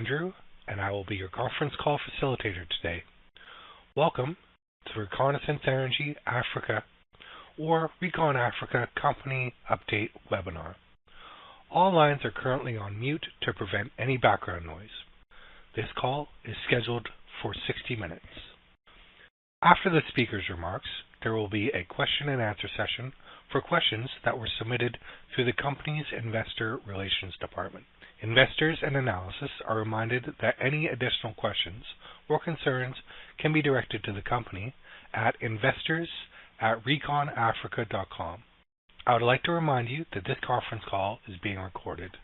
Andrew, and I will be your conference call facilitator today. Welcome to the Reconnaissance Energy Africa or Recon Africa Company Update webinar. All lines are currently on mute to prevent any background noise. This call is scheduled for 60 minutes. After the speaker's remarks, there will be a question and answer session for questions that were submitted through the company's Investor Relations Department. Investors and analysts are reminded that any additional questions or concerns can be directed to the company at investors@reconafrica.com. I would like to remind you that this conference call is being recorded.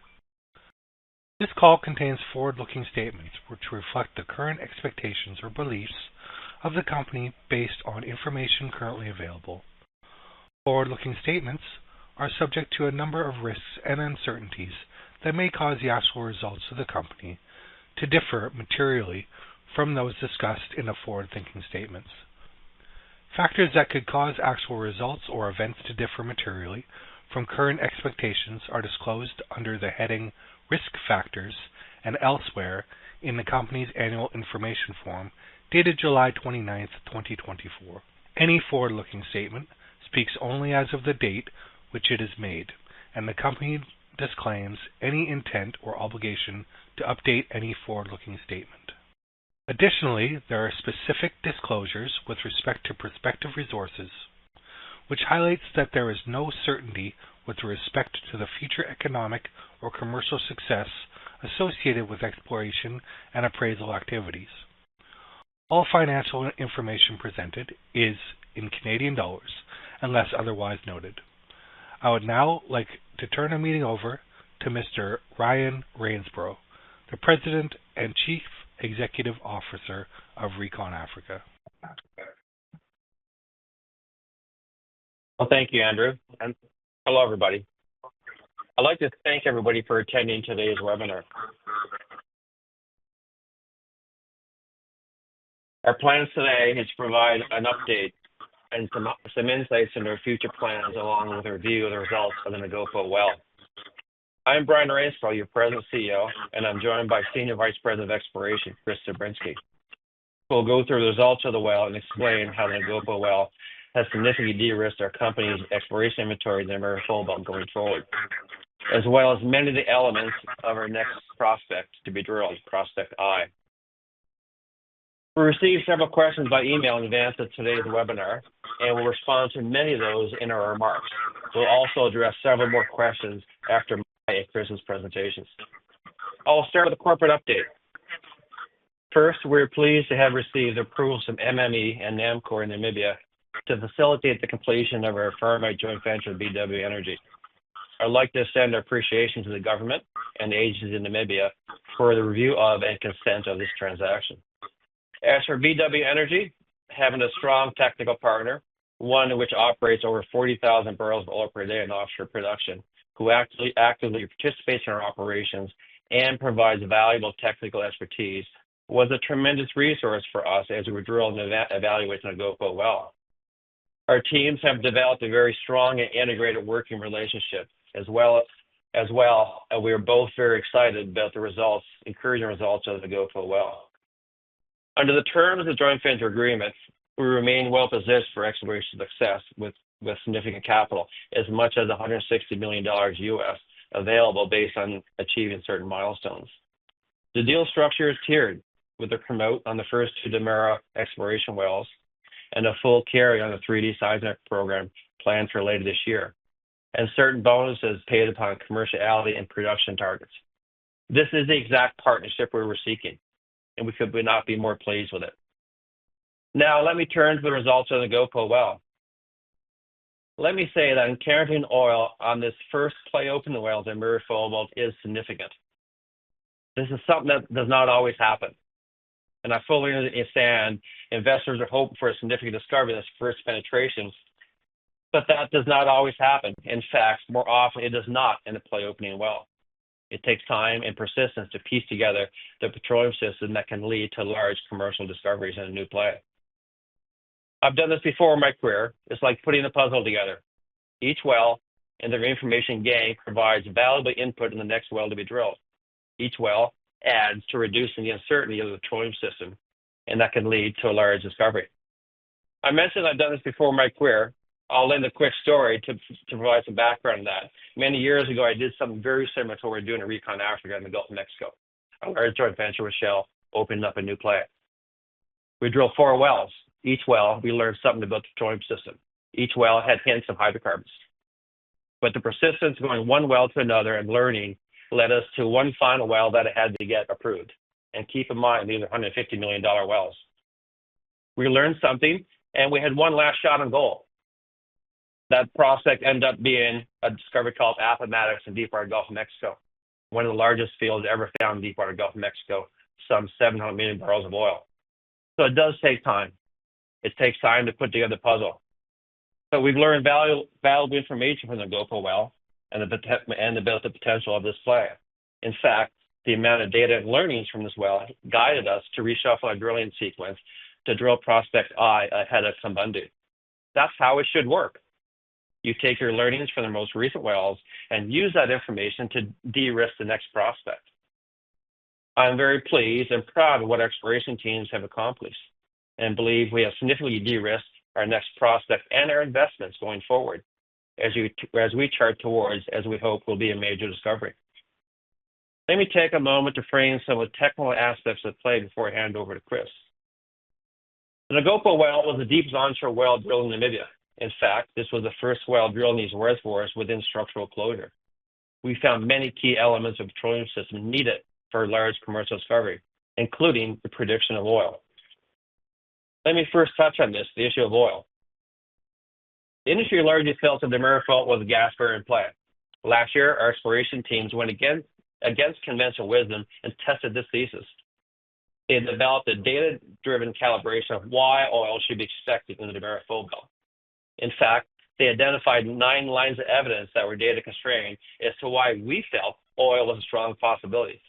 This call contains forward-looking statements which reflect the current expectations or beliefs of the company based on information currently available. Forward-looking statements are subject to a number of risks and uncertainties that may cause the actual results of the company to differ materially from those discussed in the forward-looking statements. Factors that could cause actual results or events to differ materially from current expectations are disclosed under the heading Risk Factors and elsewhere in the company's Annual Information Form dated July 29, 2024. Any forward-looking statement speaks only as of the date which it is made, and the company disclaims any intent or obligation to update any forward-looking statement. Additionally, there are specific disclosures with respect to prospective resources, which highlights that there is no certainty with respect to the future economic or commercial success associated with exploration and appraisal activities. All financial information presented is in Canadian dollars, unless otherwise noted. I would now like to turn the meeting over to Mr. Ryan Rainsborough, the President and Chief Executive Officer of Recon Africa. Well, thank you, Andrew, and hello, everybody. I'd like to thank everybody for attending today's webinar. Our plans today is to provide an update and some insights into our future plans along with a review of the results of the Nagopo well. I'm Brian Rainsborough, your President and CEO, and I'm joined by Senior Vice President of Exploration, Chris Zabrinsky. We'll go through the results of the well and explain how the Nagopo well has significantly de-risked our company's exploration inventory in the Marifold going forward, as well as many of the elements of our next prospect to be drilled, Prospect I. We received several questions by email in advance of today's webinar, and we'll respond to many of those in our remarks. We'll also address several more questions after my and Chris's presentations. I'll start with a corporate update. First, we're pleased to have received approval from MME and NAMCOR in Namibia to facilitate the completion of our farm-out joint venture with BW Energy. I'd like to send our appreciation to the government and the agencies in Namibia for the review of and consent of this transaction. As for BW Energy, having a strong technical partner, one which operates over 40,000 barrels of oil per day in offshore production, who actively participates in our operations and provides valuable technical expertise, was a tremendous resource for us as we were drilling and evaluating the Nagopo well. Our teams have developed a very strong and integrated working relationship as well, and we are both very excited about the encouraging results of the Nagopo well. Under the terms of the joint venture agreement, we remain well positioned for exploration success with significant capital, as much as $160 million US available based on achieving certain milestones. The deal structure is tiered, with a promote on the first two Damara exploration wells and a full carry on the 3D seismic program planned for later this year, and certain bonuses paid upon commerciality and production targets. This is the exact partnership we were seeking, and we could not be more pleased with it. Now, let me turn to the results of the Nagopo well. Let me say that encountering oil on this first play open well in Marifold is significant. This is something that does not always happen, and I fully understand investors are hoping for a significant discovery in this first penetration, but that does not always happen. In fact, more often it does not in a play opening well. It takes time and persistence to piece together the petroleum system that can lead to large commercial discoveries in a new play. I've done this before in my career. It's like putting a puzzle together. Each well and their information gained provides valuable input in the next well to be drilled. Each well adds to reducing the uncertainty of the petroleum system, and that can lead to a large discovery. I mentioned I've done this before in my career. I'll end a quick story to provide some background on that. Many years ago, I did something very similar to what we're doing in Recon Africa in the Gulf of Mexico. A large joint venture with Shell opened up a new play. We drilled 4 wells. Each well, we learned something about the petroleum system. Each well had hints of hydrocarbons. But the persistence going one well to another and learning led us to one final well that had to get approved. And keep in mind, these are $150 million wells. We learned something, and we had one last shot on goal. That prospect ended up being a discovery called Appomattox in deepwater Gulf of Mexico, one of the largest fields ever found in deepwater Gulf of Mexico, some 700 million barrels of oil. So it does take time. It takes time to put together the puzzle. So we've learned valuable information from the Gopo well and about the potential of this play. In fact, the amount of data and learnings from this well guided us to reshuffle our drilling sequence to drill prospect I ahead of Kambundu. That's how it should work. You take your learnings from the most recent wells and use that information to de-risk the next prospect. I'm very pleased and proud of what our exploration teams have accomplished and believe we have significantly de-risked our next prospect and our investments going forward as we chart towards, as we hope, will be a major discovery. Let me take a moment to frame some of the technical aspects of the play before I hand over to Chris. The Nagopo well was the deepest onshore well drilled in Namibia. In fact, this was the first well drilled in these reservoirs within structural closure. We found many key elements of the petroleum system needed for a large commercial discovery, including the prediction of oil. Let me first touch on this, the issue of oil. The industry largely felt that the Murray Fault was a gas-bearing play. Last year, our exploration teams went against conventional wisdom and tested this thesis. They had developed a data-driven calibration of why oil should be expected in the Murray Fault belt. In fact, they identified 9 lines of evidence that were data constrained as to why we felt oil was a strong possibility.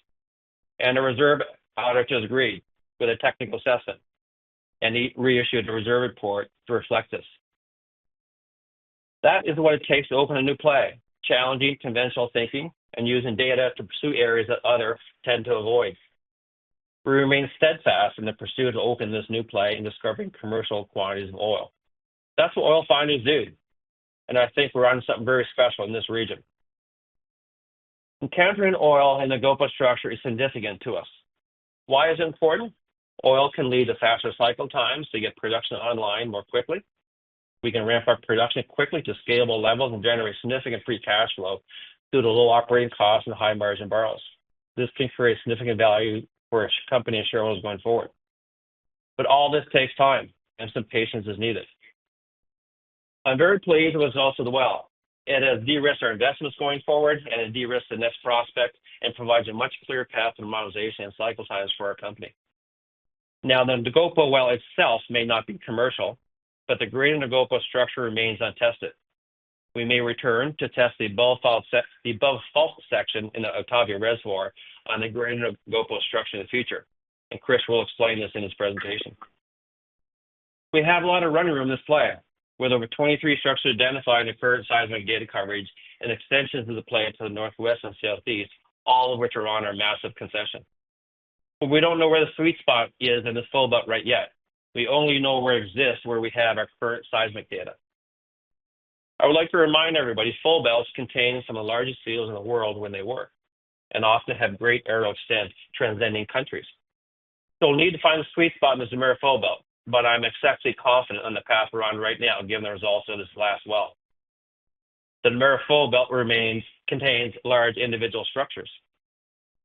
And the reserve auditors agreed with a technical assessment, and he reissued a reserve report to reflect this. That is what it takes to open a new play, challenging conventional thinking and using data to pursue areas that others tend to avoid. We remain steadfast in the pursuit to open this new play and discovering commercial quantities of oil. That's what oil finders do, and I think we're on something very special in this region. Encountering oil in the Gopo structure is significant to us. Why is it important? Oil can lead to faster cycle times to get production online more quickly. We can ramp up production quickly to scalable levels and generate significant free cash flow due to low operating costs and high margin barrels. This can create significant value for a company and shareholders going forward. But all this takes time, and some patience is needed. I'm very pleased with the results of the well. It has de-risked our investments going forward, and it de-risks the next prospect and provides a much clearer path to monetization and cycle times for our company. Now, the Nagopo well itself may not be commercial, but the greater Nagopo structure remains untested. We may return to test the above fault section in the Otavia Reservoir on the greater Nagopo structure in the future, and Chris will explain this in his presentation. We have a lot of running room in this play, with over 23 structures identified in the current seismic data coverage and extensions of the play to the northwest and southeast, all of which are on our massive concession. But we don't know where the sweet spot is in this full belt right yet. We only know where it exists where we have our current seismic data. I would like to remind everybody, full belts contain some of the largest fields in the world when they work, and often have great aerial extent transcending countries. So we'll need to find the sweet spot in the Zamora full belt, but I'm exceptionally confident on the path we're on right now, given the results of this last well. The Zamora full belt contains large individual structures.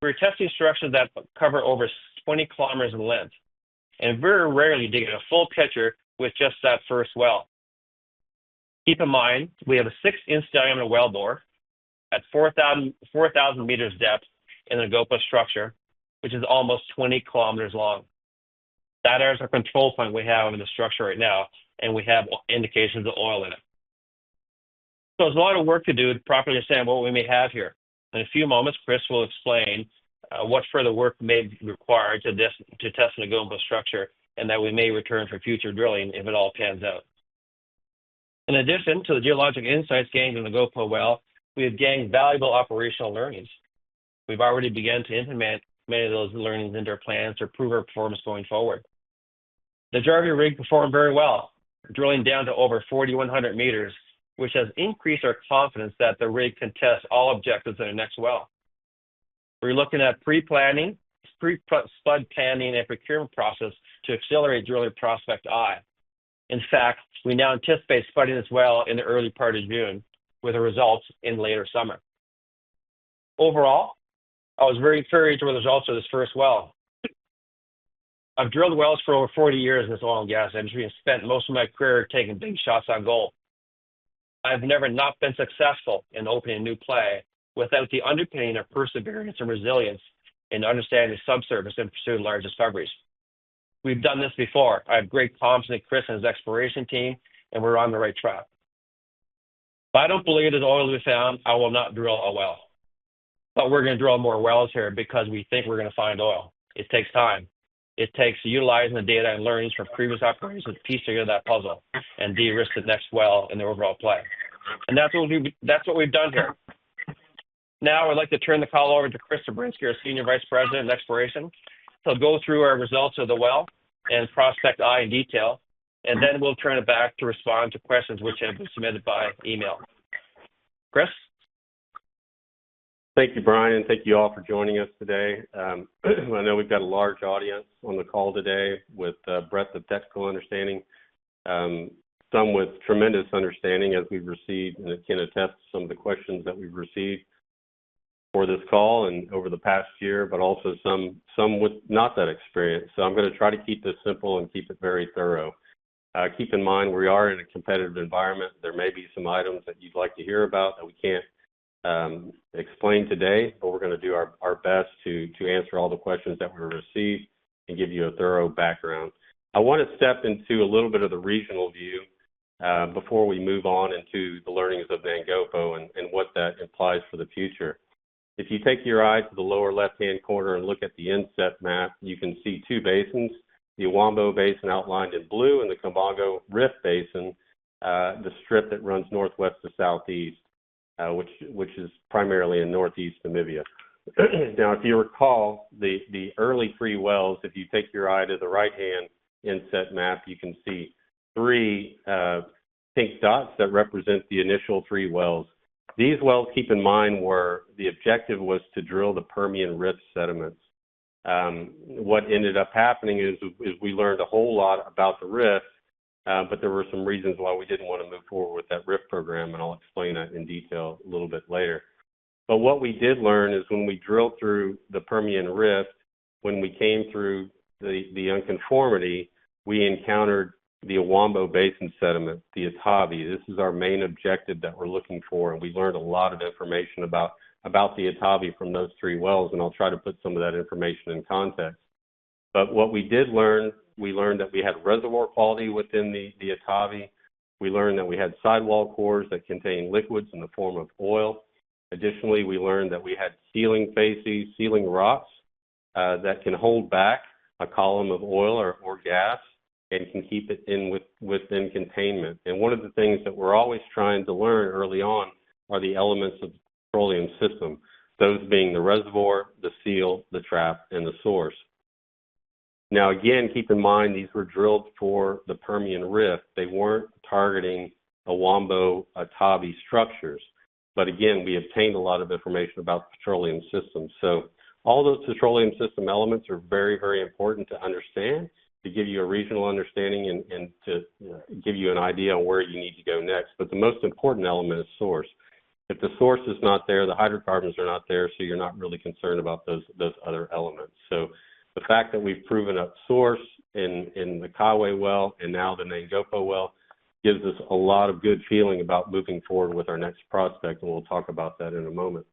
We're testing structures that cover over 20 kilometers in length, and very rarely do you get a full picture with just that first well. Keep in mind, we have a 6-inch diameter wellbore at 4,000 meters depth in the Nagopo structure, which is almost 20 kilometers long. That is our control point we have in the structure right now, and we have indications of oil in it. So there's a lot of work to do to properly understand what we may have here. In a few moments, Chris will explain what further work may be required to test the Nagopo structure, and that we may return for future drilling if it all pans out. In addition to the geologic insights gained in the Nagopo well, we have gained valuable operational learnings. We've already begun to implement many of those learnings into our plans to improve our performance going forward. The Jarvie rig performed very well, drilling down to over 4,100 meters, which has increased our confidence that the rig can test all objectives in the next well. We're looking at pre-spud planning and procurement process to accelerate drilling Prospect I. In fact, we now anticipate spudding this well in the early part of June, with the results in later summer. Overall, I was very encouraged with the results of this first well. I've drilled wells for over 40 years in this oil and gas industry and spent most of my career taking big shots on goal. I've never not been successful in opening a new play without the underpinning of perseverance and resilience in understanding the subsurface and pursuing large discoveries. We've done this before. I have great confidence in Chris and his exploration team, and we're on the right track. If I don't believe there's oil to be found, I will not drill a well. But we're going to drill more wells here because we think we're going to find oil. It takes time. It takes utilizing the data and learnings from previous operations to piece together that puzzle and de-risk the next well in the overall play. And that's what we've done here. Now I'd like to turn the call over to Chris Zabriskie, our Senior Vice President of Exploration. He'll go through our results of the well and Prospect I in detail, and then we'll turn it back to respond to questions which have been submitted by email. Chris? Thank you, Brian, and thank you all for joining us today. I know we've got a large audience on the call today with breadth of technical understanding, some with tremendous understanding as we've received, and it can attest to some of the questions that we've received for this call and over the past year, but also some with not that experience. So I'm going to try to keep this simple and keep it very thorough. Keep in mind we are in a competitive environment. There may be some items that you'd like to hear about that we can't explain today, but we're going to do our best to answer all the questions that we received and give you a thorough background. I want to step into a little bit of the regional view before we move on into the learnings of Nangopo and what that implies for the future. If you take your eye to the lower left-hand corner and look at the inset map, you can see two basins, the Uwambo Basin outlined in blue and the Kabango Rift Basin, the strip that runs northwest to southeast. Which is primarily in northeast Namibia. Now, if you recall, the early three wells, if you take your eye to the right-hand inset map, you can see three pink dots that represent the initial three wells. These wells, keep in mind, the objective was to drill the Permian Rift sediments. What ended up happening is we learned a whole lot about the rift, but there were some reasons why we didn't want to move forward with that rift program, and I'll explain that in detail a little bit later. But what we did learn is when we drilled through the Permian Rift, when we came through the unconformity, we encountered the Uwambo Basin sediment, the Atavi. This is our main objective that we're looking for, and we learned a lot of information about the Atavi from those three wells, and I'll try to put some of that information in context. But what we did learn, we learned that we had reservoir quality within the Atavi. We learned that we had sidewall cores that contain liquids in the form of oil. Additionally, we learned that we had sealing facies, sealing rocks that can hold back a column of oil or gas and can keep it within containment. And one of the things that we're always trying to learn early on are the elements of the petroleum system, those being the reservoir, the seal, the trap, and the source. Now, again, keep in mind these were drilled for the Permian Rift. They weren't targeting Uwambo Atavi structures. But again, we obtained a lot of information about the petroleum system. So all those petroleum system elements are very, very important to understand, to give you a regional understanding and to give you an idea on where you need to go next. But the most important element is source. If the source is not there, the hydrocarbons are not there, so you're not really concerned about those other elements. So the fact that we've proven up source in the Kawe well and now the Nangopo well gives us a lot of good feeling about moving forward with our next prospect, and we'll talk about that in a moment.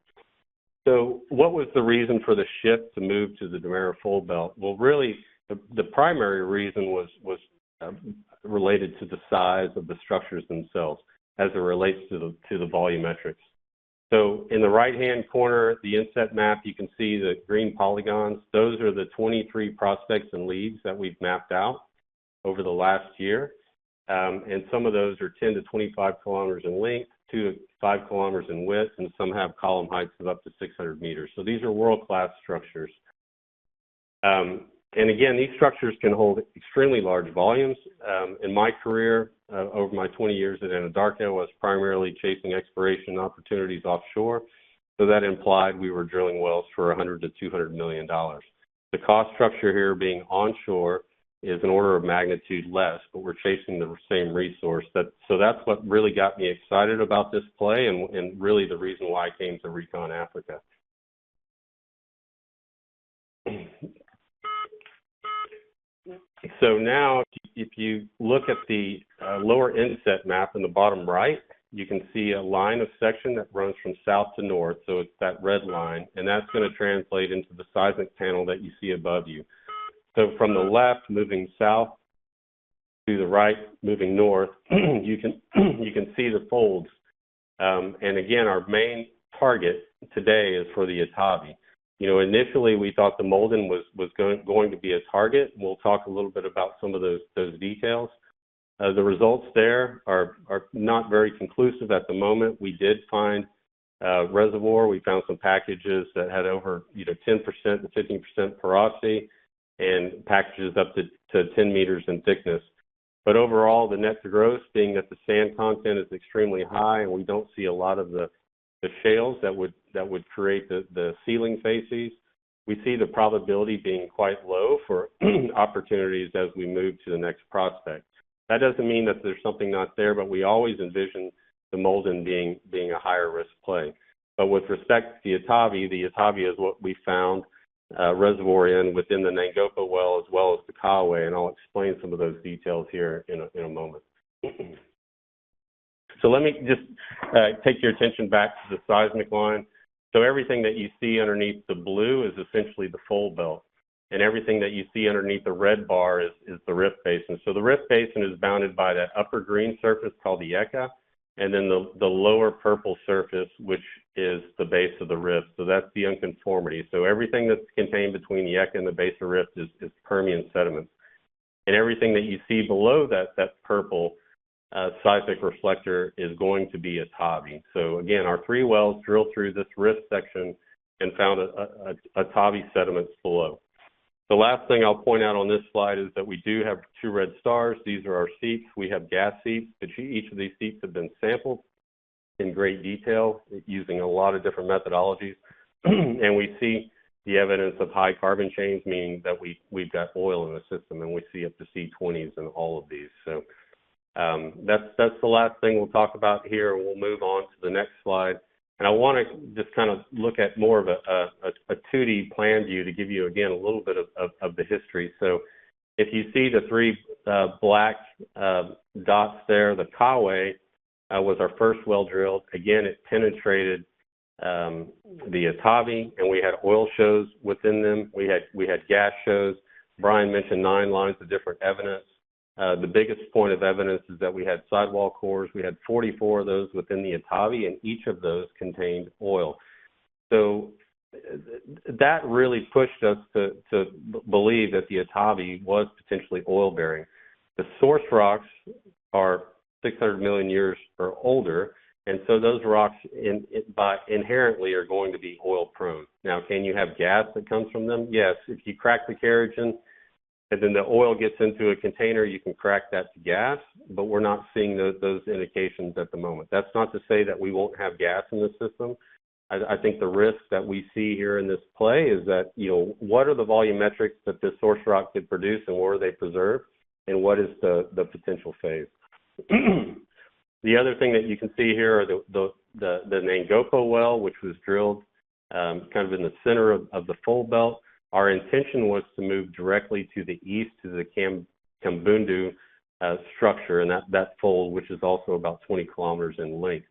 So what was the reason for the shift to move to the Damara Fold Belt? Well, really, the primary reason was related to the size of the structures themselves as it relates to the volumetrics. So in the right-hand corner, the inset map, you can see the green polygons. Those are the 23 prospects and leads that we've mapped out over the last year. And some of those are 10 to 25 kilometers in length, 2 to 5 kilometers in width, and some have column heights of up to 600 meters. So these are world-class structures. And again, these structures can hold extremely large volumes. In my career, over my 20 years at Anadarko, I was primarily chasing exploration opportunities offshore. So that implied we were drilling wells for $100 to $200 million. The cost structure here being onshore is an order of magnitude less, but we're chasing the same resource. So that's what really got me excited about this play and really the reason why I came to Recon Africa. So now, if you look at the lower inset map in the bottom right, you can see a line of section that runs from south to north. So it's that red line, and that's going to translate into the seismic panel that you see above you. So from the left, moving south, to the right, moving north, you can see the folds. And again, our main target today is for the Itabi. You know, initially we thought the Molden was going to be a target. We'll talk a little bit about some of those details. The results there are not very conclusive at the moment. We did find reservoir. We found some packages that had over 10% to 15% porosity, and packages up to 10 meters in thickness. But overall, the net to gross, being that the sand content is extremely high, and we don't see a lot of the shales that would create the sealing facies, we see the probability being quite low for opportunities as we move to the next prospect. That doesn't mean that there's something not there, but we always envision the Molden being a higher risk play. But with respect to the Itabi is what we found reservoir within the Nangopa well as well as the Kawe, and I'll explain some of those details here in a moment. So let me just take your attention back to the seismic line. So everything that you see underneath the blue is essentially the fold belt, and everything that you see underneath the red bar is the rift basin. So the rift basin is bounded by that upper green surface called the Eka, and then the lower purple surface, which is the base of the rift. So that's the unconformity. So everything that's contained between the Eka and the base of the rift is Permian sediments. And everything that you see below that purple seismic reflector is going to be Itabi. So again, our 3 wells drilled through this rift section and found Itabi sediments below. The last thing I'll point out on this slide is that we do have 2 red stars. These are our seeps. We have gas seeps, but each of these seeps have been sampled in great detail using a lot of different methodologies. And we see the evidence of high carbon chains, meaning that we've got oil in the system, and we see up to C20s in all of these. So that's the last thing we'll talk about here. We'll move on to the next slide. And I want to just kind of look at more of a 2D plan view to give you, again, a little bit of the history. So if you see the 3 black dots there, the Kawe was our first well drilled. Again, it penetrated the Itabi, and we had oil shows within them. We had gas shows. Brian mentioned 9 lines of different evidence. The biggest point of evidence is that we had sidewall cores. We had 44 of those within the Itabi, and each of those contained oil. So that really pushed us to believe that the Itabi was potentially oil-bearing. The source rocks are 600 million years or older, and so those rocks inherently are going to be oil-prone. Now, can you have gas that comes from them? Yes. If you crack the kerogen, and then the oil gets into a container, you can crack that to gas, but we're not seeing those indications at the moment. That's not to say that we won't have gas in the system. I think the risk that we see here in this play is that, what are the volumetrics that this source rock could produce, and where are they preserved, and what is the potential phase? The other thing that you can see here are the Nangopa well, which was drilled kind of in the center of the fold belt. Our intention was to move directly to the east to the Kambundu structure, and that fold, which is also about 20 kilometers in length.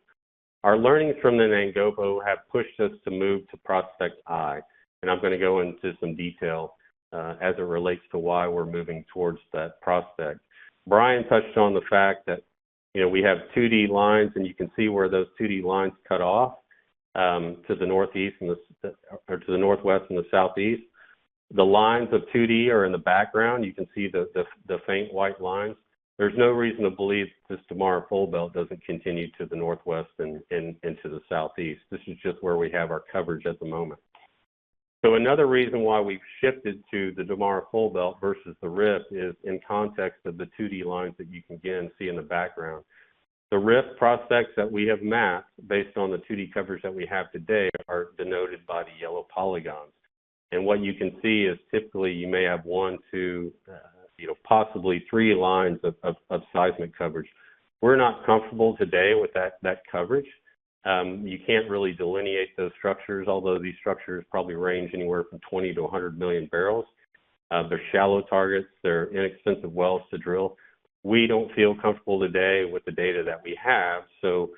Our learnings from the Nangopa have pushed us to move to Prospect I, and I'm going to go into some detail as it relates to why we're moving towards that prospect. Brian touched on the fact that we have 2D lines, and you can see where those 2D lines cut off to the northeast or to the northwest and the southeast. The lines of 2D are in the background. You can see the faint white lines. There's no reason to believe this Damara fold belt doesn't continue to the northwest and into the southeast. This is just where we have our coverage at the moment. So another reason why we've shifted to the Damara Full Belt versus the RIF is in context of the 2D lines that you can again see in the background. The RIF prospects that we have mapped based on the 2D coverage that we have today are denoted by the yellow polygons. And what you can see is typically you may have one, two, possibly three lines of seismic coverage. We're not comfortable today with that coverage. You can't really delineate those structures, although these structures probably range anywhere from 20 to 100 million barrels. They're shallow targets. They're inexpensive wells to drill. We don't feel comfortable today with the data that we have. So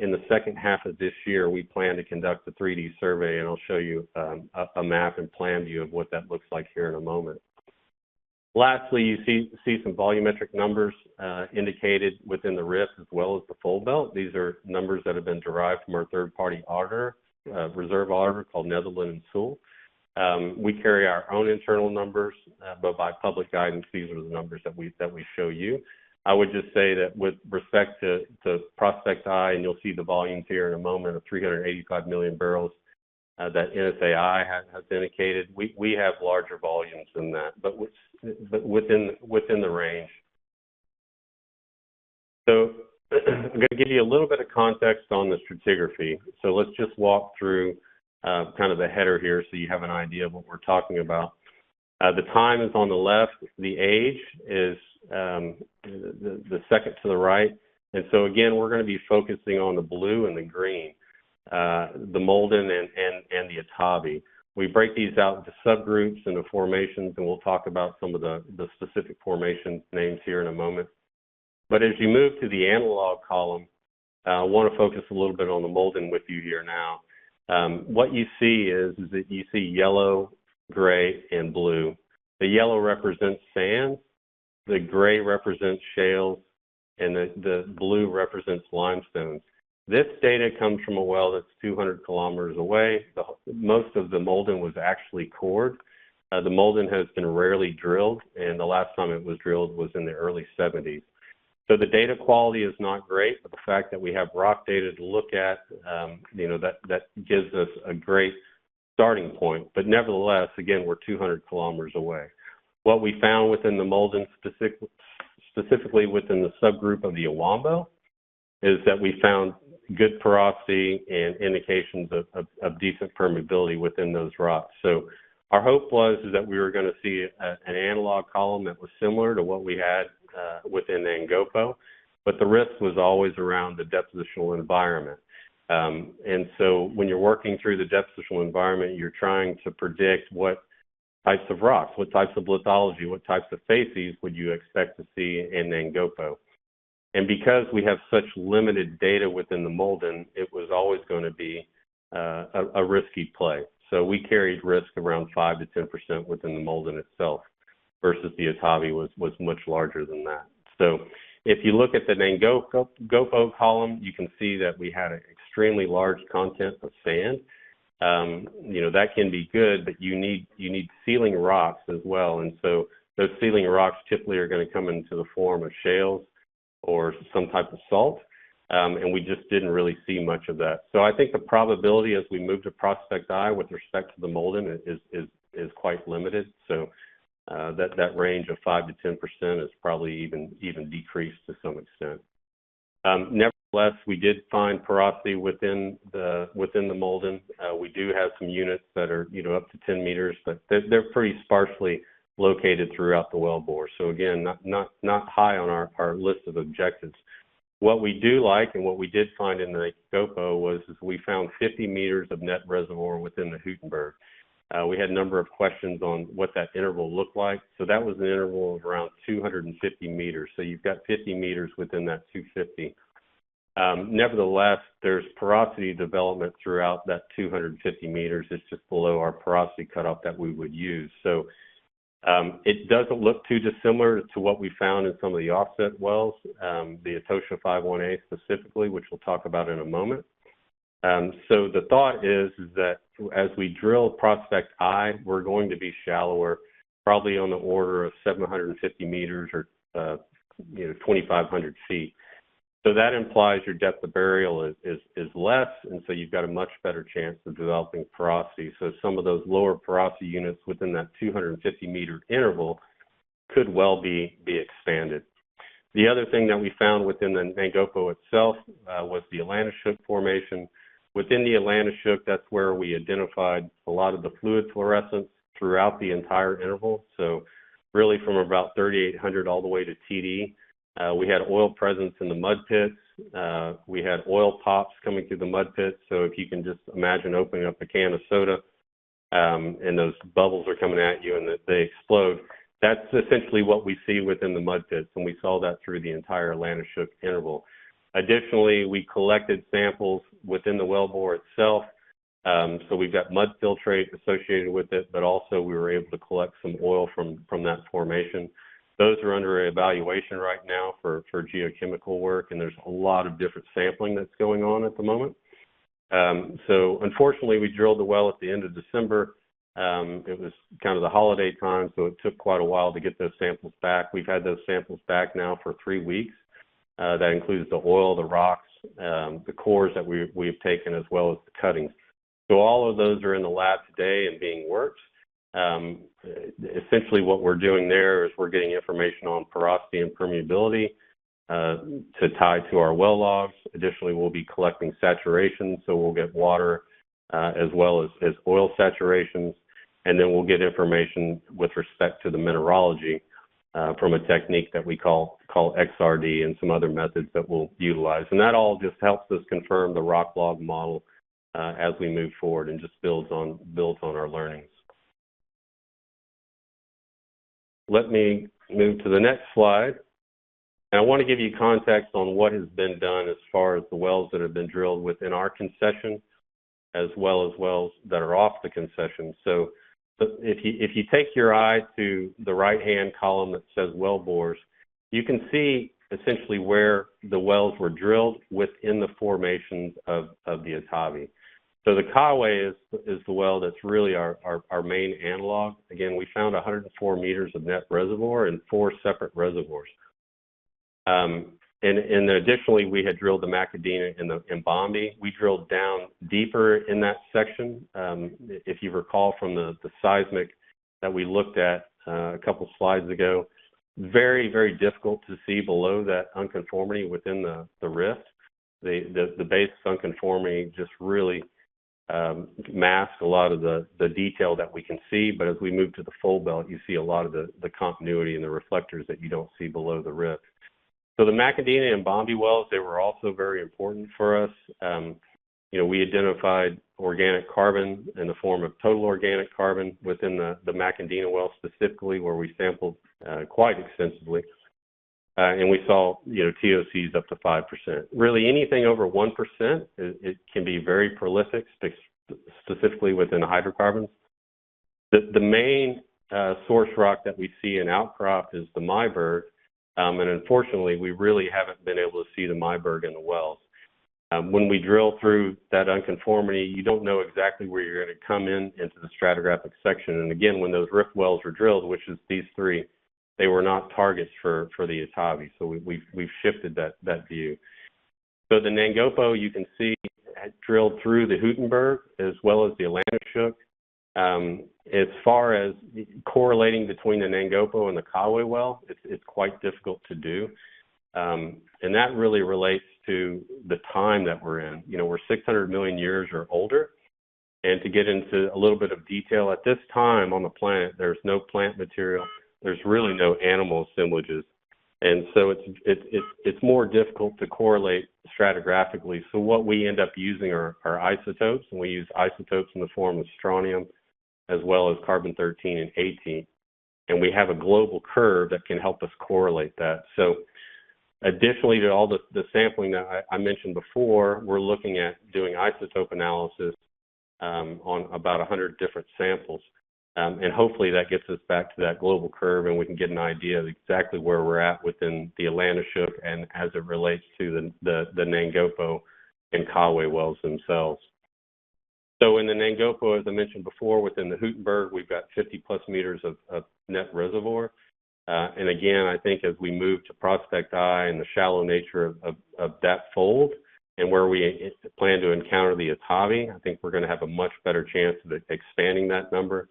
in the second half of this year, we plan to conduct a 3D survey, and I'll show you a map and plan view of what that looks like here in a moment. Lastly, you see some volumetric numbers indicated within the RIF as well as the Full Belt. These are numbers that have been derived from our third-party auditor, reserve auditor called Netherland & Sewell. We carry our own internal numbers, but by public guidance, these are the numbers that we show you. I would just say that with respect to Prospect I, and you'll see the volumes here in a moment of 385 million barrels that NSAI has indicated, we have larger volumes than that, but within the range. So I'm going to give you a little bit of context on the stratigraphy. So let's just walk through kind of the header here so you have an idea of what we're talking about. The time is on the left. The age is the second to the right. And so again, we're going to be focusing on the blue and the green, the Molden and the Atabi. We break these out into subgroups and the formations, and we'll talk about some of the specific formation names here in a moment. But as you move to the analog column, I want to focus a little bit on the Molden with you here now. What you see is that you see yellow, gray, and blue. The yellow represents sands, the gray represents shales, and the blue represents limestones. This data comes from a well that's 200 kilometers away. Most of the Molden was actually cored. The Molden has been rarely drilled, and the last time it was drilled was in the early 70s. So the data quality is not great, but the fact that we have rock data to look at, that gives us a great starting point. But nevertheless, again, we're 200 kilometers away. What we found within the Molden, specifically within the subgroup of the Uwambo, is that we found good porosity and indications of decent permeability within those rocks. So our hope was that we were going to see an analog column that was similar to what we had within Angopo, but the risk was always around the depositional environment. And so when you're working through the depositional environment, you're trying to predict what types of rocks, what types of lithology, what types of facies would you expect to see in Angopo. And because we have such limited data within the Molden, it was always going to be a risky play. So we carried risk around 5 to 10% within the Molden itself, versus the Atabi was much larger than that. So if you look at the Nangopo column, you can see that we had an extremely large content of sand. That can be good, but you need sealing rocks as well. And so those sealing rocks typically are going to come into the form of shales or some type of salt. And we just didn't really see much of that. So I think the probability as we move to Prospect I with respect to the Molden is quite limited. So that range of 5 to 10% is probably even decreased to some extent. Nevertheless, we did find porosity within the Molden. We do have some units that are up to 10 meters, but they're pretty sparsely located throughout the wellbore. So again, not high on our list of objectives. What we do like, and what we did find in the Gopo was we found 50 meters of net reservoir within the Hüttenberg. We had a number of questions on what that interval looked like. So that was an interval of around 250 meters. So you've got 50 meters within that 250. Nevertheless, there's porosity development throughout that 250 meters. It's just below our porosity cutoff that we would use. So it doesn't look too dissimilar to what we found in some of the offset wells, the Etosha 51A specifically, which we'll talk about in a moment. So the thought is that as we drill Prospect I, we're going to be shallower, probably on the order of 750 meters or 2,500 feet. So that implies your depth of burial is less, and so you've got a much better chance of developing porosity. So some of those lower porosity units within that 250-meter interval could well be expanded. The other thing that we found within the Nangopo itself was the Atlantishook formation. Within the Atlantishook, that's where we identified a lot of the fluid fluorescence throughout the entire interval. So really from about 3,800 all the way to TD. We had oil presence in the mud pits. We had oil pops coming through the mud pits. So if you can just imagine opening up a can of soda and those bubbles are coming at you and they explode, that's essentially what we see within the mud pits, and we saw that through the entire Atlantishook interval. Additionally, we collected samples within the wellbore itself. So we've got mud filtrate associated with it, but also we were able to collect some oil from that formation. Those are under evaluation right now for geochemical work, and there's a lot of different sampling that's going on at the moment. So unfortunately, we drilled the well at the end of December. It was kind of the holiday time, so it took quite a while to get those samples back. We've had those samples back now for 3 weeks. That includes the oil, the rocks, the cores that we've taken, as well as the cuttings. So all of those are in the lab today and being worked. Essentially what we're doing there is we're getting information on porosity and permeability to tie to our well logs. Additionally, we'll be collecting saturation, so we'll get water as well as oil saturations, and then we'll get information with respect to the mineralogy from a technique that we call XRD and some other methods that we'll utilize. And that all just helps us confirm the rock log model as we move forward and just builds on our learnings. Let me move to the next slide. And I want to give you context on what has been done as far as the wells that have been drilled within our concession, as well as wells that are off the concession. So if you take your eye to the right-hand column that says well bores, you can see essentially where the wells were drilled within the formations of the Atavi. So the Kawe is the well that's really our main analog. Again, we found 104 meters of net reservoir in 4 separate reservoirs. And additionally, we had drilled the Macadina and the Mbambi. We drilled down deeper in that section. If you recall from the seismic that we looked at a couple slides ago, very, very difficult to see below that unconformity within the rift. The base unconformity just really masks a lot of the detail that we can see, but as we move to the fold belt, you see a lot of the continuity and the reflectors that you don't see below the rift. So the Macadina and Mbambi wells, they were also very important for us. We identified organic carbon in the form of total organic carbon within the Macadina well specifically, where we sampled quite extensively. And we saw, TOCs up to 5%. Really anything over 1%, it can be very prolific, specifically within hydrocarbons. The main source rock that we see in outcrop is the Myberg. And unfortunately, we really haven't been able to see the Myberg in the wells. When we drill through that unconformity, you don't know exactly where you're going to come into the stratigraphic section. And again, when those rift wells were drilled, which is these 3, they were not targets for the Atavi. So we've shifted that view. So the Nangopo, you can see, had drilled through the Hootenberg as well as the Atlantishook. As far as correlating between the Nangopo and the Kawe well, it's quite difficult to do. And that really relates to the time that we're in. We're 600 million years or older. And to get into a little bit of detail, at this time on the planet, there's no plant material. There's really no animal assemblages. And so it's more difficult to correlate stratigraphically. So what we end up using are isotopes, and we use isotopes in the form of strontium, as well as carbon-13 and 18. And we have a global curve that can help us correlate that. So additionally to all the sampling that I mentioned before, we're looking at doing isotope analysis on about 100 different samples. And hopefully that gets us back to that global curve and we can get an idea of exactly where we're at within the Atlantishook and as it relates to the Nangopo and Kawe wells themselves. So in the Nangopo, as I mentioned before, within the Hootenberg, we've got 50 plus meters of net reservoir. And again, I think as we move to Prospect I and the shallow nature of that fold and where we plan to encounter the Atave, I think we're going to have a much better chance of expanding that number.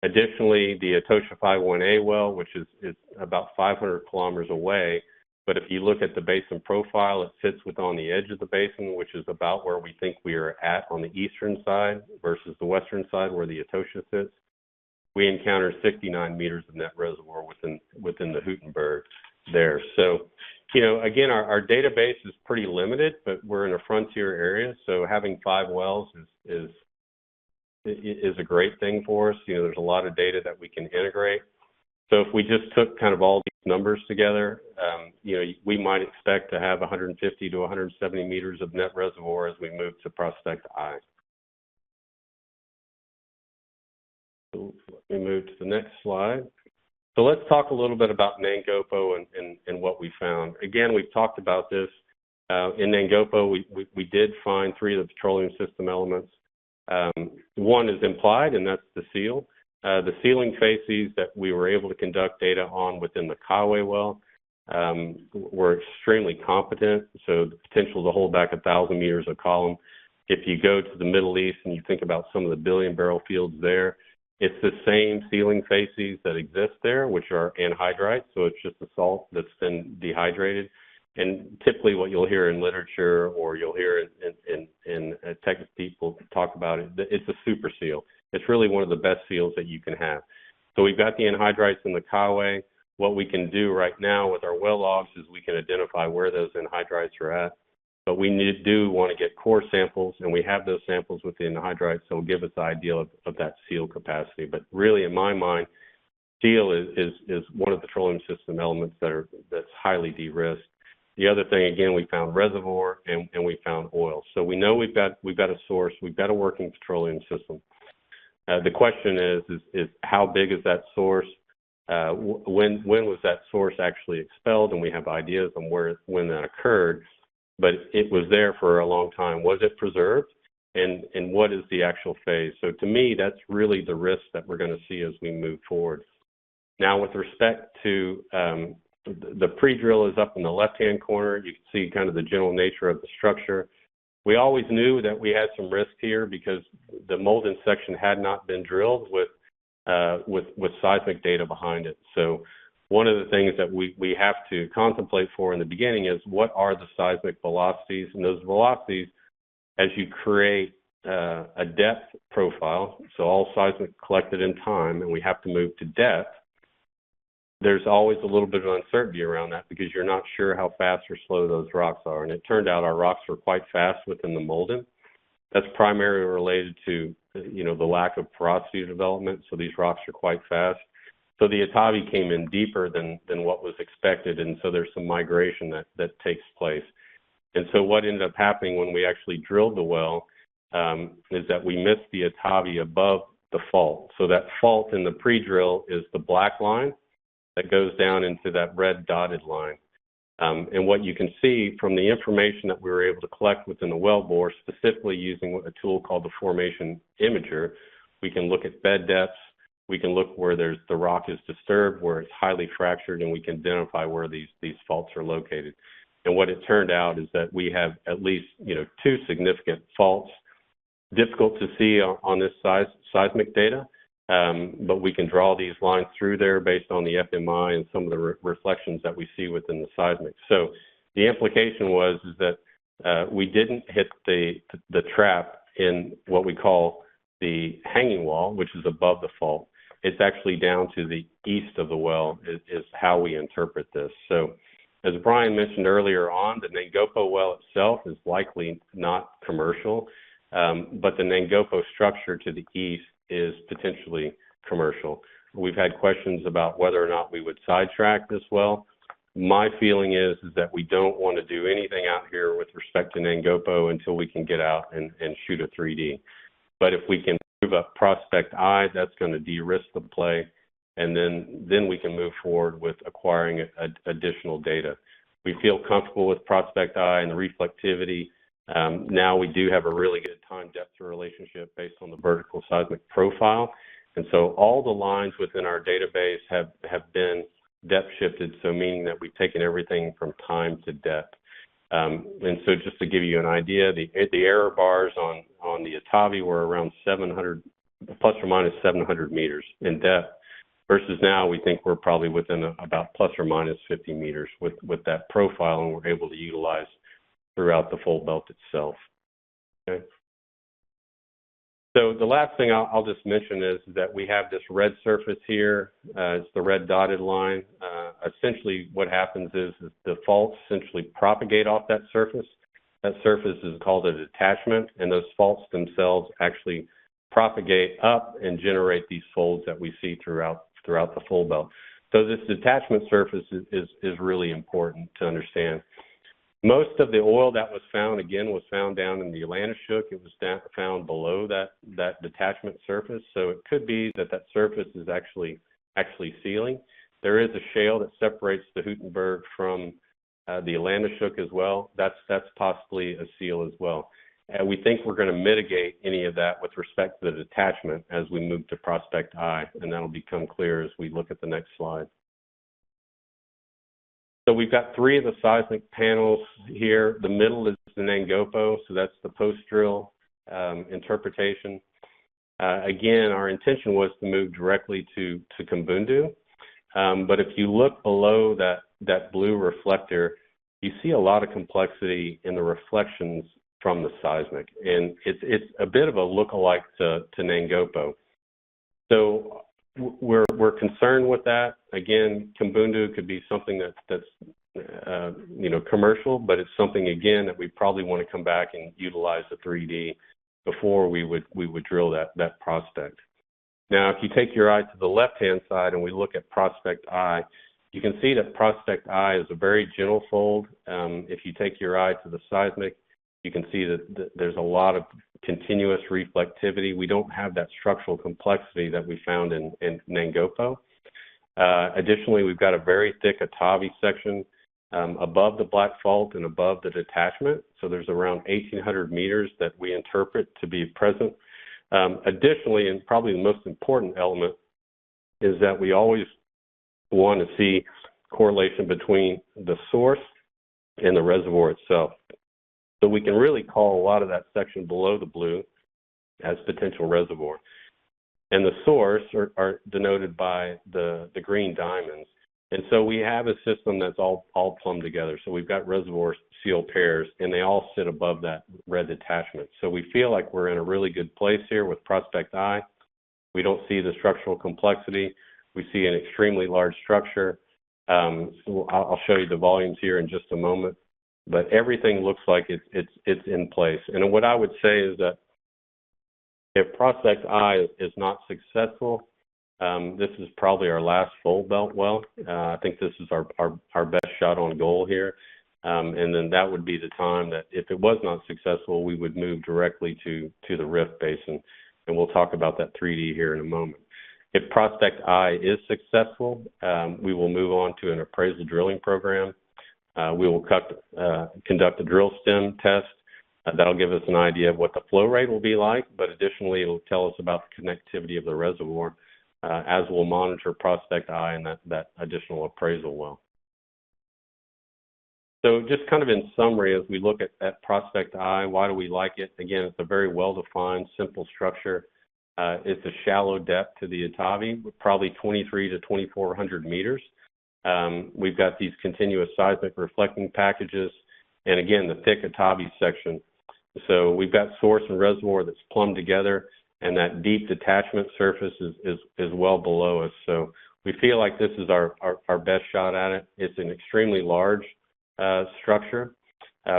Additionally, the Etosha 51A well, which is about 500 kilometers away, but if you look at the basin profile, it sits on the edge of the basin, which is about where we think we are at on the eastern side versus the western side where the Etosha sits. We encountered 69 meters of net reservoir within the Hootenberg there. So, you know, again, our database is pretty limited, but we're in a frontier area, so having 5 wells is a great thing for us. You know, there's a lot of data that we can integrate. So if we just took kind of all these numbers together, you know, we might expect to have 150 to 170 meters of net reservoir as we move to Prospect I. So let me move to the next slide. So let's talk a little bit about Nangopo and what we found. Again, we've talked about this. In Nangopo, we did find 3 of the petroleum system elements. One is implied, and that's the seal. The sealing facies that we were able to conduct data on within the Kawe well were extremely competent, so the potential to hold back 1,000 meters of column. If you go to the Middle East and you think about some of the billion-barrel fields there, it's the same sealing facies that exist there, which are anhydrite, so it's just a salt that's been dehydrated. And typically what you'll hear in literature or you'll hear in technical people talk about it, it's a super seal. It's really one of the best seals that you can have. So we've got the anhydrites in the Kawe. What we can do right now with our well logs is we can identify where those anhydrites are at. But we do want to get core samples, and we have those samples with the anhydrites, so it'll give us an idea of that seal capacity. But really, in my mind, seal is one of the petroleum system elements that's highly de-risked. The other thing, again, we found reservoir and we found oil. So we know we've got a source, we've got a working petroleum system. The question is how big is that source? When was that source actually expelled? And we have ideas on when that occurred, but it was there for a long time. Was it preserved? And what is the actual phase? So to me, that's really the risk that we're going to see as we move forward. Now, with respect to the pre-drill is up in the left-hand corner. You can see kind of the general nature of the structure. We always knew that we had some risk here because the Molden section had not been drilled with seismic data behind it. So one of the things that we have to contemplate for in the beginning is what are the seismic velocities, and those velocities, as you create a depth profile, so all seismic collected in time, and we have to move to depth, there's always a little bit of uncertainty around that because you're not sure how fast or slow those rocks are. And it turned out our rocks were quite fast within the Molden. That's primarily related to, you know, the lack of porosity development. So these rocks are quite fast. So the Atave came in deeper than what was expected. And so there's some migration that takes place. And so what ended up happening when we actually drilled the well is that we missed the Atave above the fault. So that fault in the pre-drill is the black line that goes down into that red dotted line. And what you can see from the information that we were able to collect within the wellbore, specifically using a tool called the Formation Imager, we can look at bed depths, we can look where the rock is disturbed, where it's highly fractured, and we can identify where these faults are located. And what it turned out is that we have at least, you know, 2 significant faults. Difficult to see on this seismic data, but we can draw these lines through there based on the FMI and some of the reflections that we see within the seismic. So the implication is that we didn't hit the trap in what we call the hanging wall, which is above the fault. It's actually down to the east of the well is how we interpret this. So as Brian mentioned earlier on, the Nangopo well itself is likely not commercial, but the Nangopo structure to the east is potentially commercial. We've had questions about whether or not we would sidetrack this well. My feeling is that we don't want to do anything out here with respect to Nangopo until we can get out and shoot a 3D. But if we can prove up Prospect I, that's going to de-risk the play, and then we can move forward with acquiring additional data. We feel comfortable with Prospect I and the reflectivity. Now we do have a really good time depth relationship based on the vertical seismic profile. And so all the lines within our database have been depth shifted, so meaning that we've taken everything from time to depth. And so just to give you an idea, the error bars on the Itavi were around 700, plus or minus 700 meters in depth, versus now we think we're probably within about plus or minus 50 meters with that profile, and we're able to utilize throughout the fold belt itself. Okay. So the last thing I'll just mention is that we have this red surface here. It's the red dotted line. Essentially what happens is the faults essentially propagate off that surface. That surface is called a detachment, and those faults themselves actually propagate up and generate these folds that we see throughout the fold belt. So this detachment surface is really important to understand. Most of the oil that was found, again, was found down in the Atlantishook. It was found below that detachment surface. So it could be that surface is actually sealing. There is a shale that separates the Huttenberg from the Atlantishook as well. That's possibly a seal as well. We think we're going to mitigate any of that with respect to the detachment as we move to Prospect I, and that'll become clear as we look at the next slide. So we've got three of the seismic panels here. The middle is the Nangopo, so that's the post-drill interpretation. Again, our intention was to move directly to Kimbundu, but if you look below that blue reflector, you see a lot of complexity in the reflections from the seismic, and it's a bit of a look-alike to Nangopo. So we're concerned with that. Again, Kimbundu could be something that's commercial, but it's something, again, that we probably want to come back and utilize the 3D before we would drill that prospect. Now, if you take your eye to the left-hand side and we look at Prospect I, you can see that Prospect I is a very gentle fold. If you take your eye to the seismic, you can see that there's a lot of continuous reflectivity. We don't have that structural complexity that we found in Nangopo. Additionally, we've got a very thick Itavi section above the Black Fault and above the detachment. So there's around 1,800 meters that we interpret to be present. Additionally, and probably the most important element, is that we always want to see correlation between the source and the reservoir itself. So we can really call a lot of that section below the blue as potential reservoir. And the source are denoted by the green diamonds. And so we have a system that's all plumbed together. So we've got reservoir seal pairs, and they all sit above that red detachment. So we feel like we're in a really good place here with Prospect I. We don't see the structural complexity. We see an extremely large structure. So I'll show you the volumes here in just a moment. But everything looks like it's in place. And what I would say is that if Prospect I is not successful, this is probably our last fold belt well. I think this is our best shot on goal here. And then that would be the time that if it was not successful, we would move directly to the Rift Basin. And we'll talk about that 3D here in a moment. If Prospect I is successful, we will move on to an appraisal drilling program. We will conduct a drill stem test. That'll give us an idea of what the flow rate will be like, but additionally, it'll tell us about the connectivity of the reservoir, as we'll monitor Prospect I and that additional appraisal well. So just kind of in summary, as we look at Prospect I, why do we like it? Again, it's a very well-defined, simple structure. It's a shallow depth to the Itavi, probably 23 to 2,400 meters. We've got these continuous seismic reflecting packages, and again, the thick Itavi section. So we've got source and reservoir that's plumbed together, and that deep detachment surface is well below us. So we feel like this is our best shot at it. It's an extremely large structure.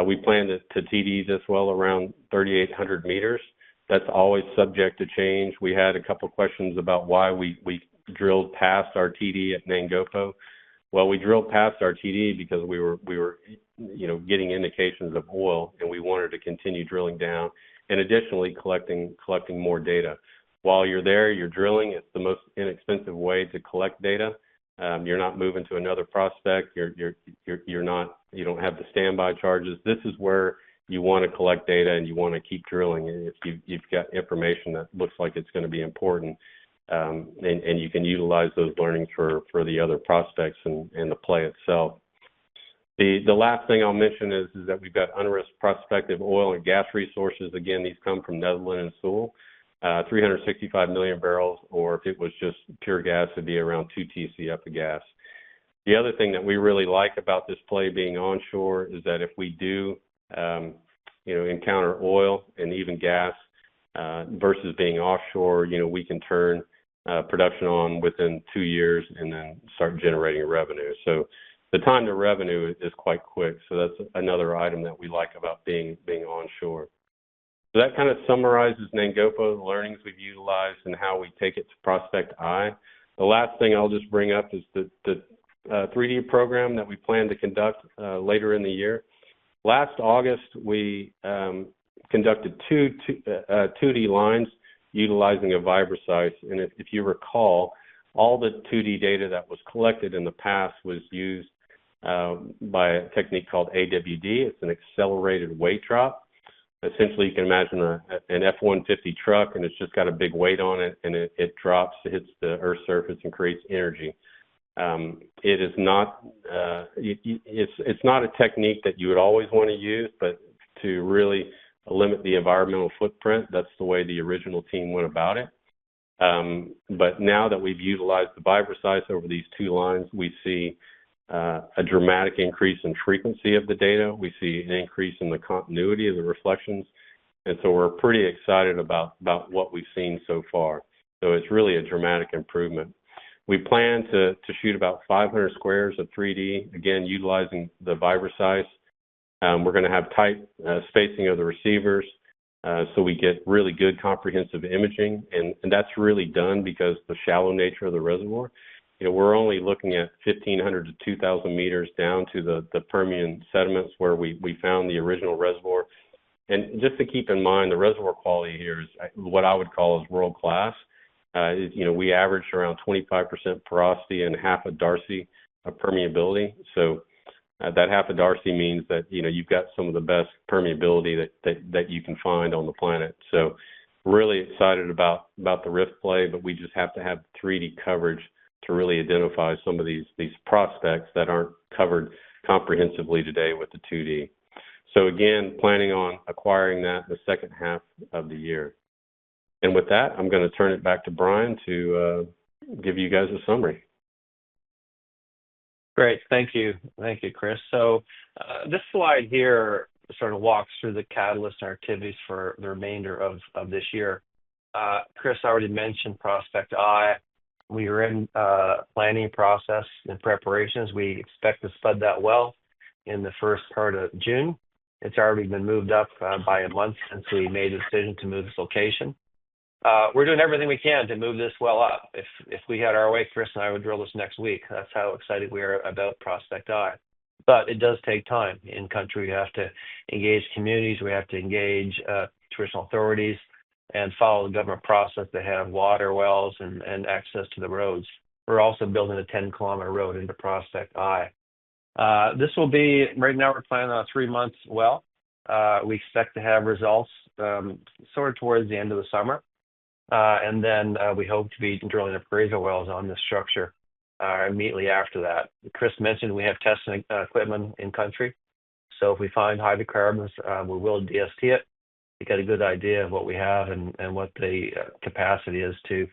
We plan to TD this well around 3,800 meters. That's always subject to change. We had a couple questions about why we drilled past our TD at Nangopo. Well, we drilled past our TD because we were getting indications of oil, and we wanted to continue drilling down, and additionally collecting more data. While you're there, you're drilling. It's the most inexpensive way to collect data. You're not moving to another prospect. You don't have the standby charges. This is where you want to collect data and you want to keep drilling. And if you've got information that looks like it's going to be important, and you can utilize those learnings for the other prospects and the play itself. The last thing I'll mention is that we've got unrisked prospective oil and gas resources. Again, these come from Netherland and Sewell, 365 million barrels, or if it was just pure gas, it'd be around 2 TCF of gas. The other thing that we really like about this play being onshore is that if we do, encounter oil and even gas versus being offshore, we can turn production on within 2 years and then start generating revenue. So the time to revenue is quite quick. So that's another item that we like about being onshore. So that kind of summarizes Nangopa, the learnings we've utilized, and how we take it to Prospect I. The last thing I'll just bring up is the 3D program that we plan to conduct later in the year. Last August, we conducted 2D lines utilizing a Vibra-Sice. And if you recall, all the 2D data that was collected in the past was used by a technique called AWD. It's an accelerated weight drop. Essentially, you can imagine an F-150 truck, and it's just got a big weight on it, and it drops, it hits the Earth's surface, and creates energy. It is not. It's not a technique that you would always want to use, but to really limit the environmental footprint, that's the way the original team went about it. But now that we've utilized the Vibra-Sice over these 2 lines, we see a dramatic increase in frequency of the data. We see an increase in the continuity of the reflections. And so we're pretty excited about what we've seen so far. So it's really a dramatic improvement. We plan to shoot about 500 squares of 3D, again, utilizing the Vibra-Sice. We're going to have tight spacing of the receivers so we get really good comprehensive imaging. And that's really done because the shallow nature of the reservoir. We're only looking at 1,500 to 2,000 meters down to the Permian sediments where we found the original reservoir. And just to keep in mind, the reservoir quality here is what I would call is world-class. We averaged around 25% porosity and half a Darcy of permeability. So that half a Darcy means that, you've got some of the best permeability that you can find on the planet. So really excited about the rift play, but we just have to have 3D coverage to really identify some of these prospects that aren't covered comprehensively today with the 2D. So again, planning on acquiring that in the second half of the year. And with that, I'm going to turn it back to Brian to give you guys a summary. Great. Thank you. Thank you, Chris. So this slide here sort of walks through the catalyst and activities for the remainder of this year. Chris already mentioned Prospect I. We are in planning process and preparations. We expect to spud that well in the first part of June. It's already been moved up by a month since we made the decision to move this location. We're doing everything we can to move this well up. If we had our way, Chris and I would drill this next week. That's how excited we are about Prospect I. But it does take time. In country, we have to engage communities. We have to engage traditional authorities and follow the government process to have water wells and access to the roads. We're also building a 10-kilometer road into Prospect I. This will be, right now we're planning on a 3-month well. We expect to have results sort of towards the end of the summer. And then we hope to be drilling appraisal wells on this structure immediately after that. Chris mentioned we have testing equipment in country. So if we find hydrocarbons, we will DST it to get a good idea of what we have and what the capacity is to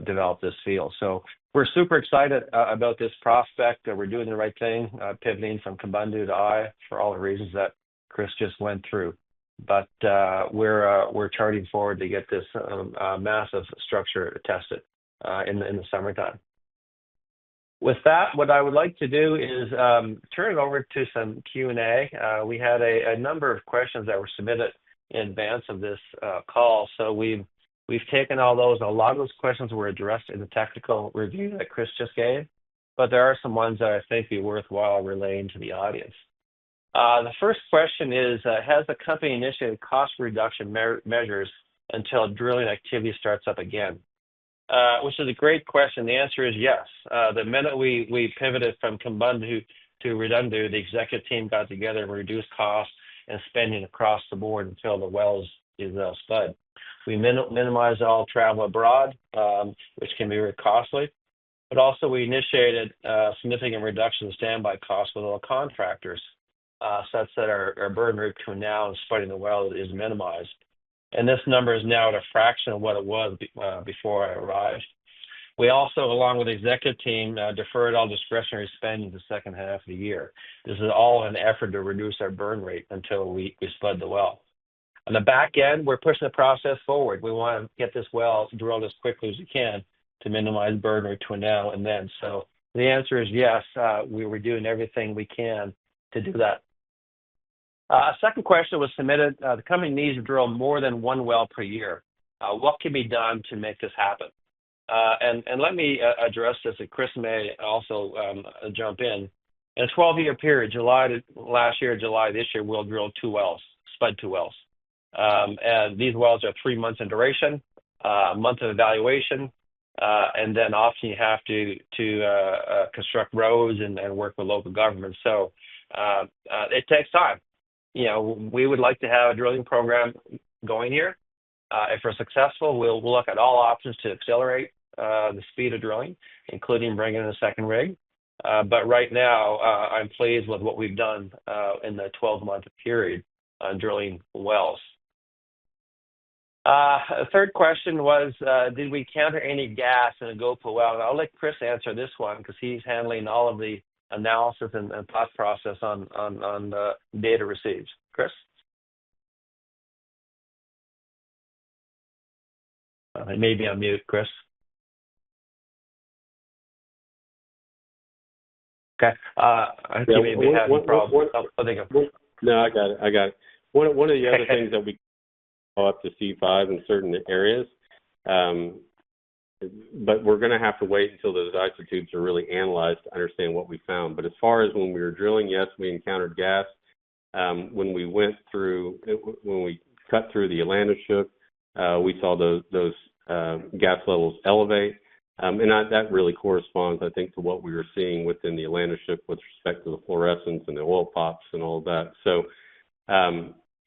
develop this field. So we're super excited about this prospect. We're doing the right thing, pivoting from Kabundu to I for all the reasons that Chris just went through. But we're charting forward to get this massive structure tested in the summertime. With that, what I would like to do is turn it over to some Q&A. We had a number of questions that were submitted in advance of this call, so we've taken all those. A lot of those questions were addressed in the technical review that Chris just gave, but there are some ones that I think be worthwhile relaying to the audience. The first question is, has the company initiated cost reduction measures until drilling activity starts up again? Which is a great question. The answer is yes. The minute we pivoted from Kabundu to Redundu, the executive team got together and reduced costs and spending across the board until the wells spud. We minimized all travel abroad, which can be very costly. But also, we initiated significant reduction in standby costs with all contractors, such that our burn rate between now and spudding the well is minimized. And this number is now at a fraction of what it was before I arrived. We also, along with the executive team, deferred all discretionary spending the second half of the year. This is all an effort to reduce our burn rate until we spud the well. On the back end, we're pushing the process forward. We want to get this well drilled as quickly as we can to minimize burn rate between now and then. So the answer is yes, we're doing everything we can to do that. A second question was submitted. The company needs to drill more than one well per year. What can be done to make this happen? And let me address this, and Chris may also jump in. In a 12-year period, July last year, July this year, we'll drill 2 wells, spud 2 wells. And these wells are 3 months in duration, a month of evaluation, and then often you have to construct roads and work with local governments. So it takes time. We would like to have a drilling program going here. If we're successful, we'll look at all options to accelerate the speed of drilling, including bringing in a second rig. But right now, I'm pleased with what we've done in the 12-month period on drilling wells. A third question was, did we encounter any gas in a GoPro well? And I'll let Chris answer this one because he's handling all of the analysis and thought process on the data received. Chris? Maybe on mute, Chris. Okay. I think you may be having problems. No, I got it. One of the other things that we call up to C5 in certain areas, but we're going to have to wait until those isotopes are really analyzed to understand what we found. But as far as when we were drilling, yes, we encountered gas. When we cut through the Atlantis, we saw those gas levels elevate. And that really corresponds, I think, to what we were seeing within the Atlantis with respect to the fluorescence and the oil pops and all of that. So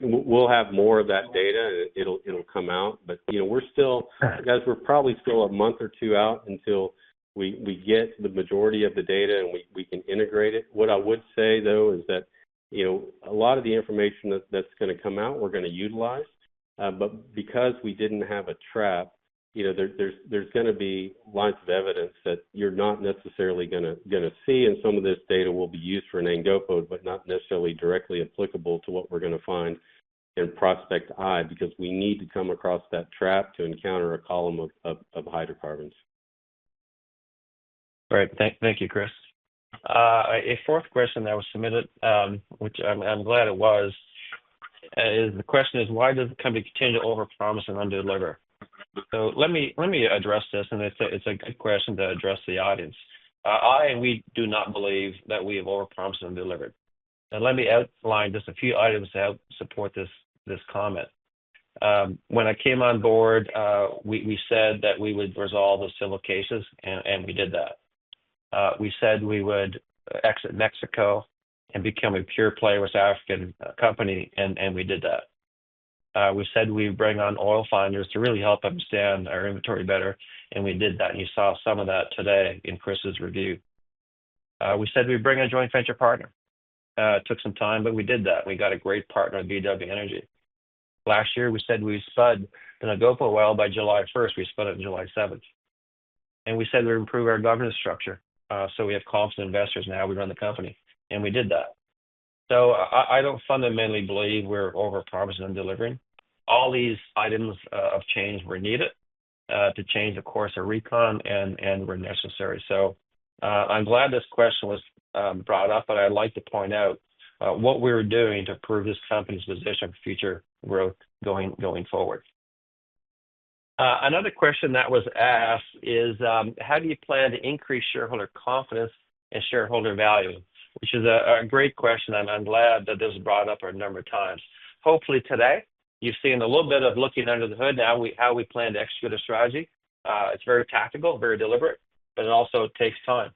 we'll have more of that data. It'll come out. But, we're probably still a month or two out until we get the majority of the data and we can integrate it. What I would say, though, is that, a lot of the information that's going to come out, we're going to utilize. But because we didn't have a trap, there's going to be lines of evidence that you're not necessarily going to see, and some of this data will be used for an ANGOPO, but not necessarily directly applicable to what we're going to find in Prospect I, because we need to come across that trap to encounter a column of hydrocarbons. Great. Thank you, Chris. A fourth question that was submitted, which I'm glad it was, is the question is, why does the company continue to overpromise and underdeliver? So let me address this, and it's a good question to address the audience. We do not believe that we have overpromised and delivered. And let me outline just a few items to help support this comment. When I came on board, we said that we would resolve the civil cases, and we did that. We said we would exit Mexico and become a pure play West African company, and we did that. We said we'd bring on oil finders to really help understand our inventory better, and we did that. And you saw some of that today in Chris's review. We said we'd bring a joint venture partner. It took some time, but we did that. We got a great partner, BW Energy. Last year, we said we'd spud the Nagopa well by July 1st. We spud it on July 7th. And we said we'd improve our governance structure. So we have confident investors in how we run the company, and we did that. So I don't fundamentally believe we're overpromising and delivering. All these items of change were needed to change the course of Recon and were necessary. So I'm glad this question was brought up, but I'd like to point out what we were doing to improve this company's position for future growth going forward. Another question that was asked is, how do you plan to increase shareholder confidence and shareholder value? Which is a great question, and I'm glad that this was brought up a number of times. Hopefully today, you've seen a little bit of looking under the hood, how we plan to execute a strategy. It's very tactical, very deliberate, but it also takes time.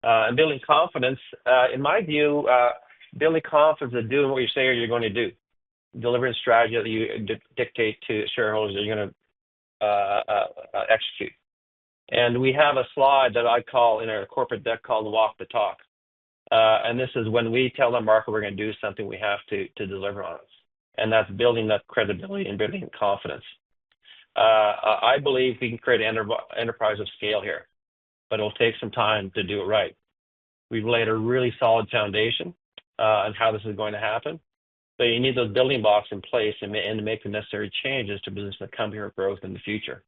And building confidence, in my view, building confidence is doing what you say you're going to do. delivering strategy that you dictate to shareholders that you're going to execute. And we have a slide that I call in our corporate deck called Walk the Talk. And this is when we tell the market we're going to do something, we have to deliver on it. And that's building that credibility and building confidence. I believe we can create an enterprise of scale here, but it'll take some time to do it right. We've laid a really solid foundation on how this is going to happen. So you need those building blocks in place and to make the necessary changes to position the company for growth in the future.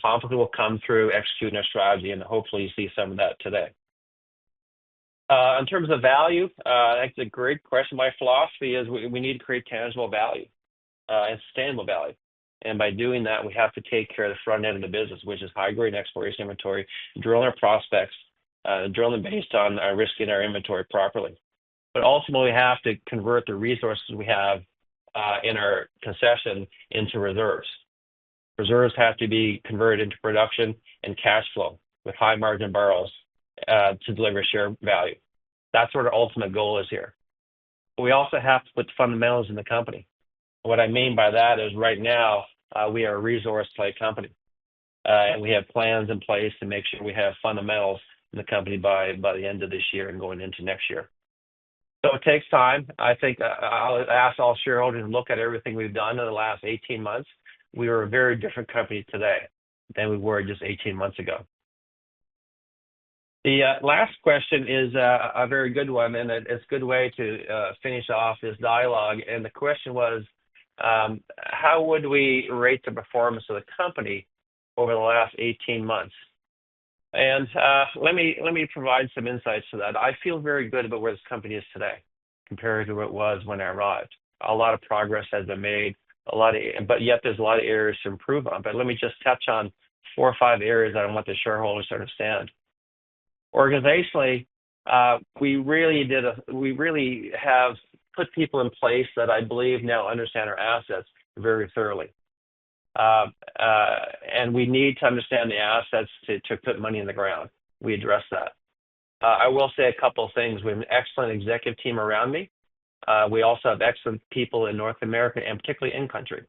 Confidence will come through executing our strategy, and hopefully you see some of that today. In terms of value, that's a great question. My philosophy is we need to create tangible value and sustainable value. And by doing that, we have to take care of the front end of the business, which is high-grade exploration inventory, drilling our prospects, drilling based on our risk in our inventory properly. But ultimately, we have to convert the resources we have in our concession into reserves. Reserves have to be converted into production and cash flow with high margin barrels to deliver share value. That's what our ultimate goal is here. But we also have to put the fundamentals in the company. What I mean by that is right now, we are a resource-type company. And we have plans in place to make sure we have fundamentals in the company by the end of this year and going into next year. So it takes time. I think I'll ask all shareholders to look at everything we've done in the last 18 months. We are a very different company today than we were just 18 months ago. The last question is a very good one, and it's a good way to finish off this dialogue. And the question was, how would we rate the performance of the company over the last 18 months? And let me provide some insights to that. I feel very good about where this company is today compared to where it was when I arrived. A lot of progress has been made, but yet there's a lot of areas to improve on. But let me just touch on 4 or 5 areas that I want the shareholders to understand. Organizationally, we really have put people in place that I believe now understand our assets very thoroughly. And we need to understand the assets to put money in the ground. We address that. I will say a couple of things. We have an excellent executive team around me. We also have excellent people in North America and particularly in country.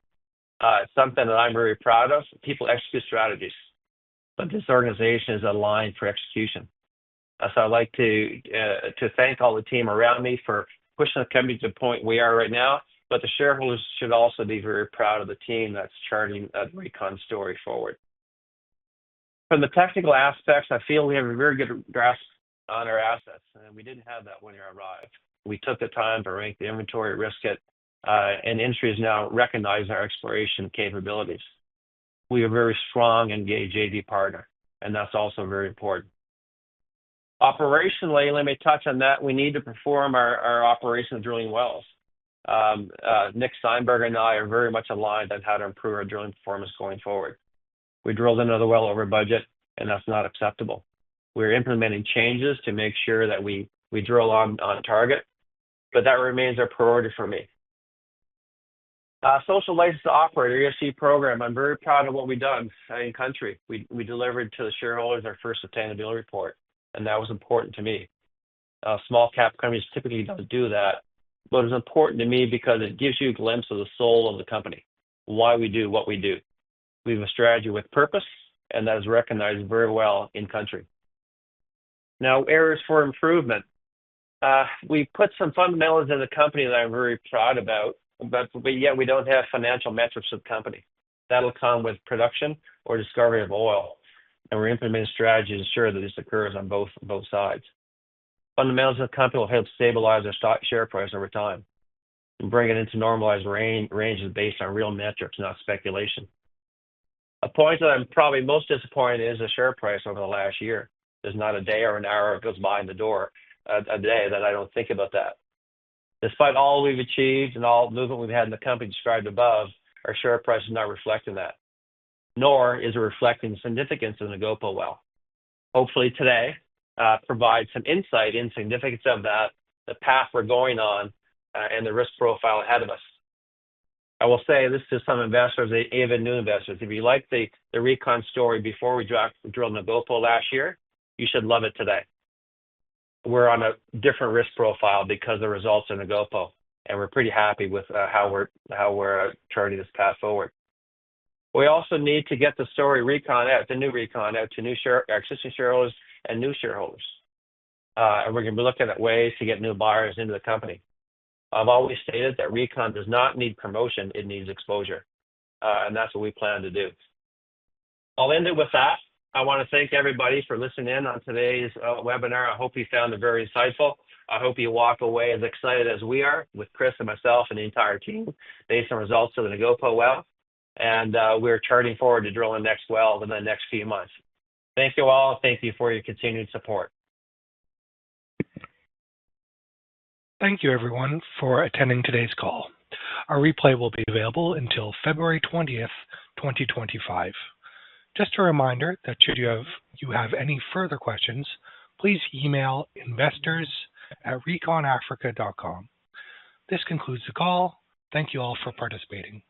It's something that I'm very proud of. People execute strategies, but this organization is aligned for execution. So I'd like to thank all the team around me for pushing the company to the point we are right now. But the shareholders should also be very proud of the team that's charting the Recon story forward. From the technical aspects, I feel we have a very good grasp on our assets, and we didn't have that when you arrived. We took the time to rank the inventory, risk it, and industry is now recognizing our exploration capabilities. We are a very strong, engaged JV partner, and that's also very important. Operationally, let me touch on that. We need to perform our operation of drilling wells. Nick Steinberg and I are very much aligned on how to improve our drilling performance going forward. We drilled another well over budget, and that's not acceptable. We're implementing changes to make sure that we drill on target, but that remains our priority for me. Social license to operate, ESG program. I'm very proud of what we've done in country. We delivered to the shareholders our first sustainability report, and that was important to me. Small cap companies typically don't do that, but it's important to me because it gives you a glimpse of the soul of the company, why we do what we do. We have a strategy with purpose, and that is recognized very well in country. Now, areas for improvement. We put some fundamentals in the company that I'm very proud about, but yet we don't have financial metrics of the company. That'll come with production or discovery of oil, and we're implementing strategies to ensure that this occurs on both sides. Fundamentals of the company will help stabilize our stock share price over time and bring it into normalized ranges based on real metrics, not speculation. A point that I'm probably most disappointed in is the share price over the last year. There's not a day or an hour that goes by in the door a day that I don't think about that. Despite all we've achieved and all the movement we've had in the company described above, our share price is not reflecting that, nor is it reflecting the significance of the Nagopo well. Hopefully today provides some insight in significance of that, the path we're going on, and the risk profile ahead of us. I will say this to some investors, even new investors. If you like the Recon story before we drilled Nagopo last year, you should love it today. We're on a different risk profile because of the results of Nagopo. and we're pretty happy with how we're charting this path forward. We also need to get the story Recon out, the new Recon out to existing shareholders and new shareholders. And we're going to be looking at ways to get new buyers into the company. I've always stated that Recon does not need promotion, it needs exposure. And that's what we plan to do. I'll end it with that. I want to thank everybody for listening in on today's webinar. I hope you found it very insightful. I hope you walk away as excited as we are with Chris and myself and the entire team based on results of the Nagopa well. And we're charting forward to drill the next well in the next few months. Thank you all. Thank you for your continued support. Thank you, everyone, for attending today's call. Our replay will be available until February 20th, 2025. Just a reminder that should you have any further questions, please email investors@reconafrica.com. This concludes the call. Thank you all for participating.